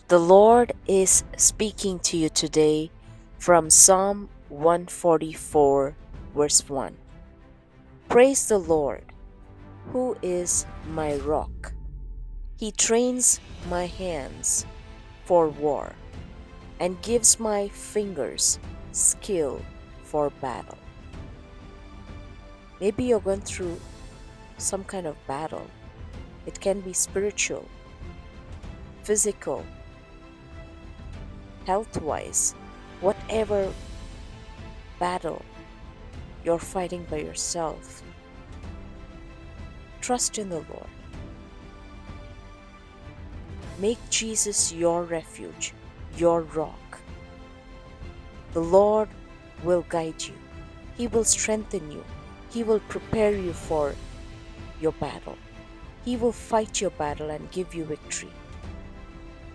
The Lord is speaking to you today from Psalm 144, verse 1. Praise the Lord, who is my rock. He trains my hands for war and gives my fingers skill for battle. Maybe you're going through some kind of battle. It can be spiritual, physical, health wise, whatever battle you're fighting by yourself. Trust in the Lord. Make Jesus your refuge, your rock. The Lord will guide you. He will strengthen you. He will prepare you for your battle. He will fight your battle and give you victory.